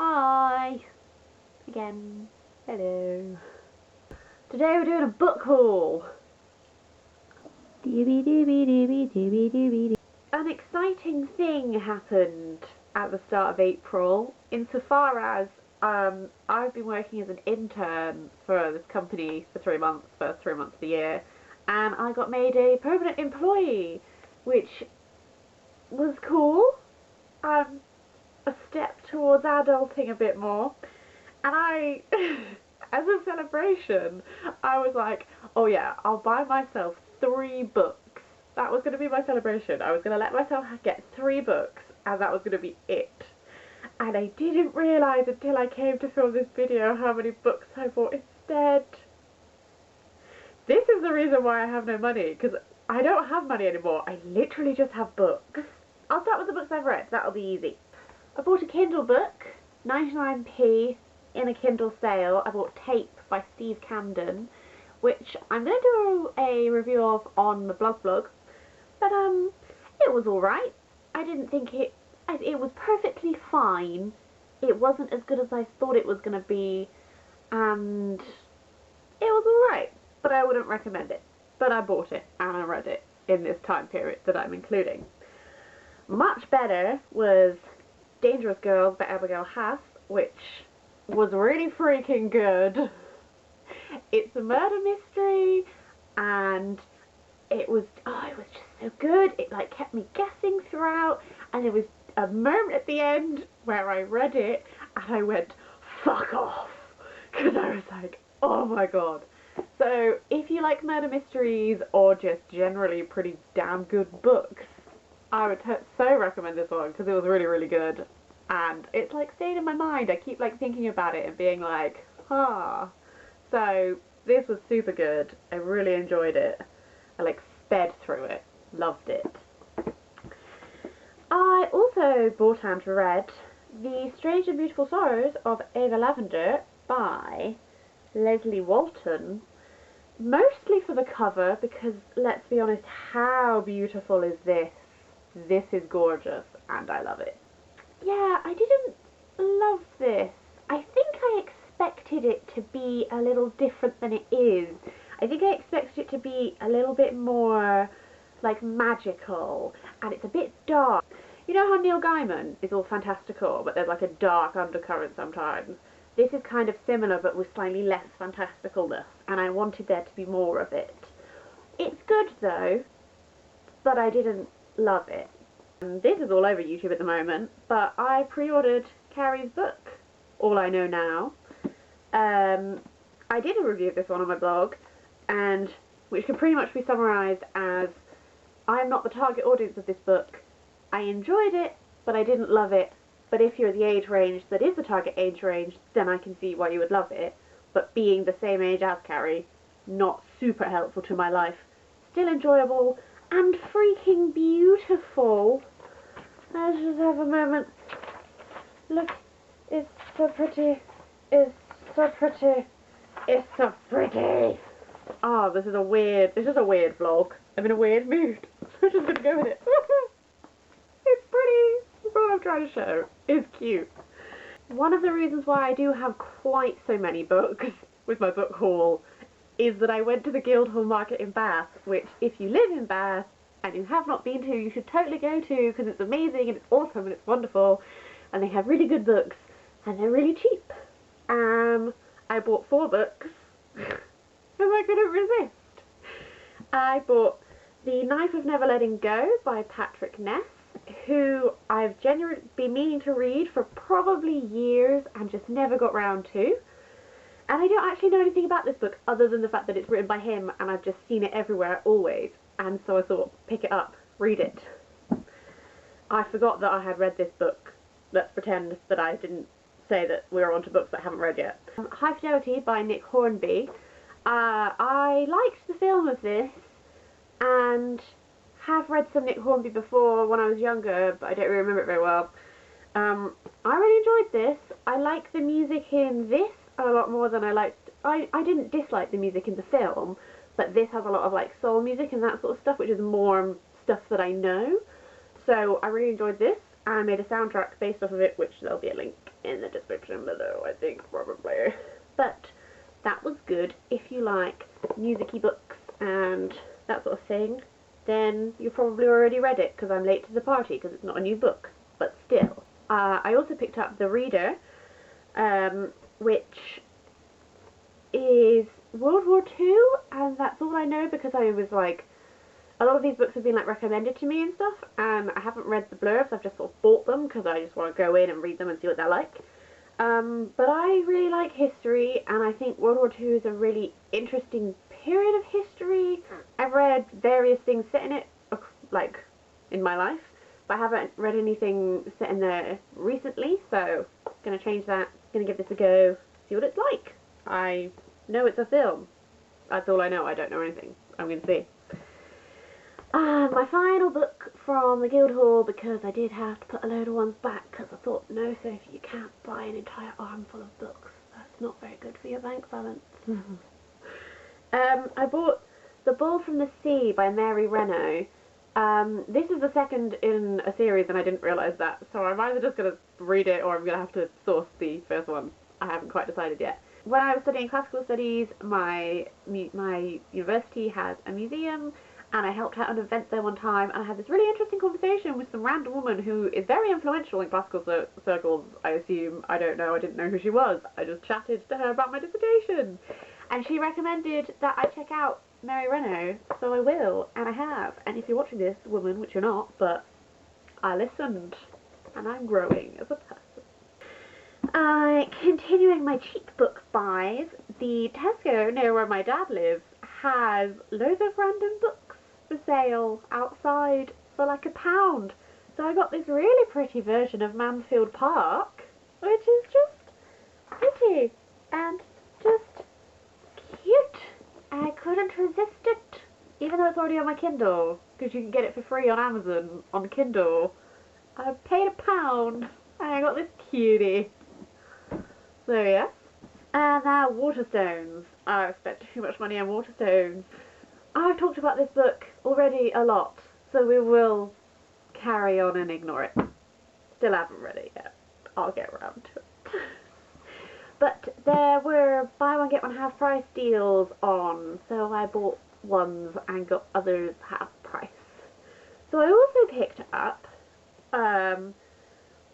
Hi! Again. Hello. Today we're doing a book haul. An exciting thing happened at the start of April, insofar as I've been working as an intern for this company for 3 months, first 3 months of the year, and I got made a permanent employee, which was cool. A step towards adulting a bit more. And I, as a celebration, I was like, oh yeah, I'll buy myself 3 books. That was going to be my celebration. I was going to let myself get 3 books, and that was going to be it. And I didn't realise until I came to film this video how many books I bought instead. This is the reason why I have no money, because I don't have money anymore. I literally just have books. I'll start with the books I've read. That'll be easy. I bought a Kindle book, 99p in a Kindle sale. I bought Tape by Steve Camden, which I'm going to do a review of on my blog. But it was alright. I didn't think it was perfectly fine. It wasn't as good as I thought it was going to be, and it was alright, but I wouldn't recommend it. But I bought it and I read it in this time period that I'm including. Much better was Dangerous Girls by Abigail Hass, which was really freaking good. It's a murder mystery, and it was just so good. It like kept me guessing throughout, and there was a moment at the end where I read it and I went, fuck off, because I was like, oh my god. So if you like murder mysteries or just generally pretty damn good books, I would so recommend this one, because it was really, really good. And it's like stayed in my mind. I keep like thinking about it and being like, ah. So this was super good. I really enjoyed it. I like sped through it. Loved it. I also bought and read The Strange and Beautiful Sorrows of Ava Lavender by Lesley Walton. Mostly for the cover, because let's be honest, how beautiful is this? This is gorgeous, and I love it. Yeah, I didn't love this. I think I expected it to be a little different than it is. I think I expected it to be a little bit more, like, magical, and it's a bit dark. You know how Neil Gaiman is all fantastical, but there's like a dark undercurrent sometimes? This is kind of similar, but with slightly less fantasticalness, and I wanted there to be more of it. It's good, though, but I didn't love it. This is all over YouTube at the moment, but I pre-ordered Carrie's book, All I Know Now. I did a review of this one on my blog, and which can pretty much be summarised as, I am not the target audience of this book. I enjoyed it, but I didn't love it. But if you're the age range that is the target age range, then I can see why you would love it. But being the same age as Carrie, not super helpful to my life. Still enjoyable, and freaking beautiful. Let's just have a moment. Look, it's so pretty. It's so pretty. It's so pretty. Oh, this is a weird vlog. I'm in a weird mood. I'm just gonna go with it. It's pretty. That's all I'm trying to show. It's cute. One of the reasons why I do have quite so many books with my book haul is that I went to the Guildhall Market in Bath, which, if you live in Bath and you have not been to, you should totally go to, because it's amazing and it's awesome and it's wonderful, and they have really good books and they're really cheap. I bought 4 books and I couldn't resist. I bought The Knife of Never Letting Go by Patrick Ness, who I've genuinely been meaning to read for probably years and just never got round to. And I don't actually know anything about this book other than the fact that it's written by him and I've just seen it everywhere always. And so I thought, pick it up, read it. I forgot that I had read this book. Let's pretend that I didn't say that we're on to books that I haven't read yet. High Fidelity by Nick Hornby. I liked the film of this and have read some Nick Hornby before when I was younger, but I don't really remember it very well. I really enjoyed this. I like the music in this a lot more than I liked. I didn't dislike the music in the film, but this has a lot of like soul music and that sort of stuff, which is more stuff that I know. So I really enjoyed this, and I made a soundtrack based off of it, which there'll be a link. in the description below, I think, probably. But that was good. If you like music-y books and that sort of thing, then you probably already read it, because I'm late to the party, because it's not a new book. But still. I also picked up The Reader, which is World War II, and that's all I know because I was like, a lot of these books have been like recommended to me and stuff, and I haven't read the blurbs. I've just sort of bought them because I just want to go in and read them and see what they're like. But I really like history, and I think World War II is a really interesting period of history. I've read various things set in it, like, in my life, but I haven't read anything set in there recently, so I'm going to change that, going to give this a go, see what it's like. I know it's a film. That's all I know. I don't know anything. I'm going to see. My final book from the Guildhall, because I did have to put a load of ones back, because I thought, no, Sophie, you can't buy an entire armful of books. That's not very good for your bank balance. I bought The Bull from the Sea by Mary Renault. This is the second in a series, and I didn't realise that, so I'm either just going to read it or I'm going to have to source the first one. I haven't quite decided yet. When I was studying classical studies, my university has a museum, and I helped out at an event there one time, and I had this really interesting conversation with some random woman who is very influential in classical circles, I assume. I don't know, I didn't know who she was. I just chatted to her about my dissertation. And she recommended that I check out Mary Renault, so I will, and I have. And if you're watching this, woman, which you're not, but I listened, and I'm growing as a person. Continuing my cheap book buys, the Tesco near where my dad lives has loads of random books for sale outside for like £1. So I got this really pretty version of Mansfield Park, which is just pretty and just cute. I couldn't resist it, even though it's already on my Kindle, because you can get it for free on Amazon on Kindle. I paid £1 and I got this cutie. So yeah. And now Waterstones. I've spent too much money on Waterstones. I've talked about this book already a lot, so we will carry on and ignore it. Still haven't read it yet. I'll get around to it. But there were buy one get one half price deals on, so I bought ones and got others half price. So I also picked up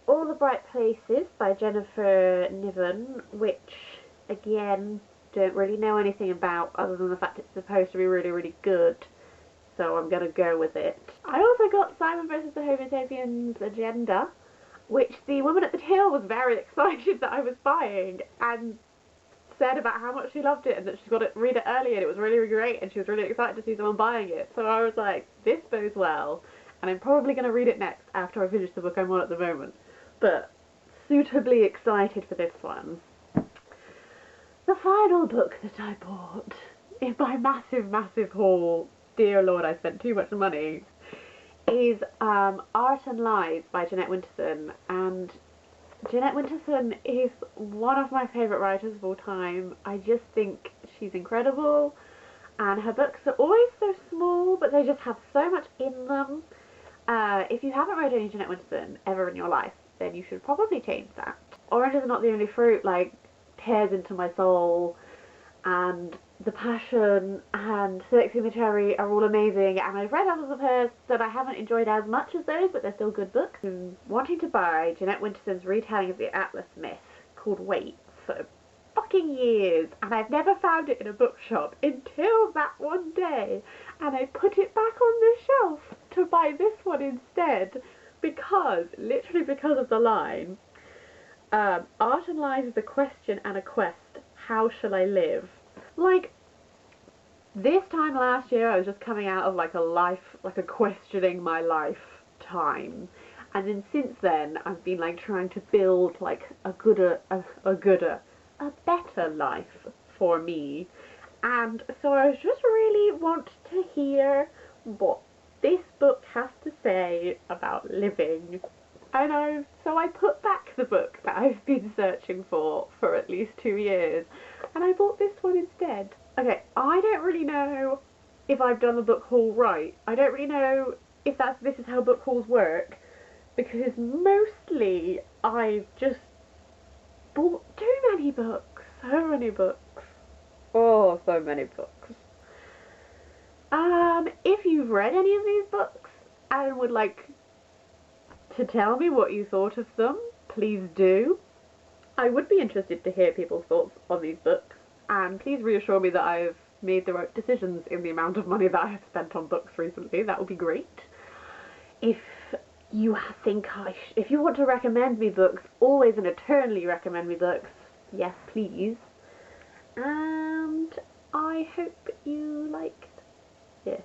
All the Bright Places by Jennifer Niven, which, again, don't really know anything about other than the fact it's supposed to be really, really good. So I'm going to go with it. I also got Simon vs. the Homo Sapiens Agenda, which the woman at the till was very excited that I was buying and said about how much she loved it and that she's got to read it early and it was really, really great and she was really excited to see someone buying it. So I was like, this bodes well, and I'm probably going to read it next after I finish the book I'm on at the moment. But suitably excited for this one. The final book that I bought in my massive, massive haul, dear Lord, I spent too much money, is Art and Lies by Jeanette Winterson. And Jeanette Winterson is one of my favourite writers of all time. I just think she's incredible, and her books are always so small, but they just have so much in them. If you haven't read any Jeanette Winterson ever in your life, then you should probably change that. Orange is Not the Only Fruit, like, tears into my soul, and The Passion and Sex Cemetery are all amazing, and I've read others of hers that I haven't enjoyed as much as those, but they're still good books. I'm wanting to buy Jeanette Winterson's retelling of the Atlas myth called Wait for fucking years, and I've never found it in a bookshop until that one day, and I put it back on the shelf to buy this one instead, because, literally because of the line, Art and Lies is a question and a quest, how shall I live? Like, this time last year I was just coming out of like a questioning my life time, and then since then I've been like trying to build like a better life for me, and so I just really want to hear what this book has to say about living. I know, so I put back the book that I've been searching for at least 2 years, and I bought this one instead. Okay, I don't really know if I've done the book haul right. I don't really know if this is how book hauls work, because mostly I've just bought too many books. So many books. Oh, so many books. If you've read any of these books and would like to tell me what you thought of them, please do. I would be interested to hear people's thoughts on these books, and please reassure me that I've made the right decisions in the amount of money that I have spent on books recently. That would be great. If you think if you want to recommend me books, always and eternally recommend me books, yes please. And I hope you liked this.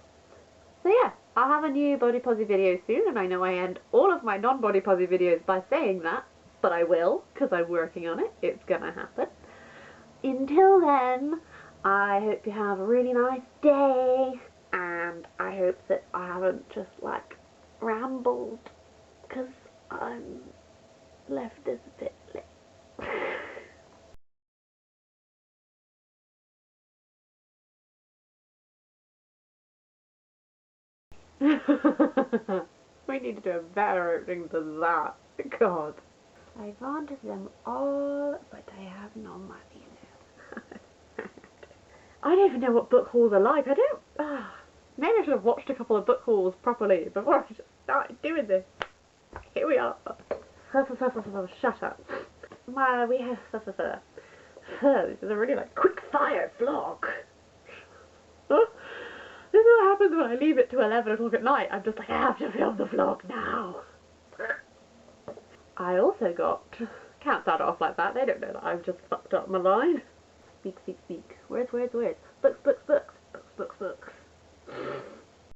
So yeah, I'll have a new Body Positive video soon, and I know I end all of my non-Body Positive videos by saying that, but I will, because I'm working on it. It's gonna happen. Until then, I hope you have a really nice day, and I hope that I haven't just like rambled, because I'm left this a bit late. We need to do a better opening than that. God. I wanted them all, but I have no money left. I don't even know what book hauls are like. I don't... maybe I should have watched a couple of book hauls properly before I just started doing this. Here we are. Shut up. We have... This is a really like quick fire vlog. This is what happens when I leave it to 11 o'clock at night. I'm just like, I have to film the vlog now. I also got... Can't start it off like that. They don't know that I've just fucked up my line. Speak, speak, speak. Words, words, words. Books, books, books. Books, books, books.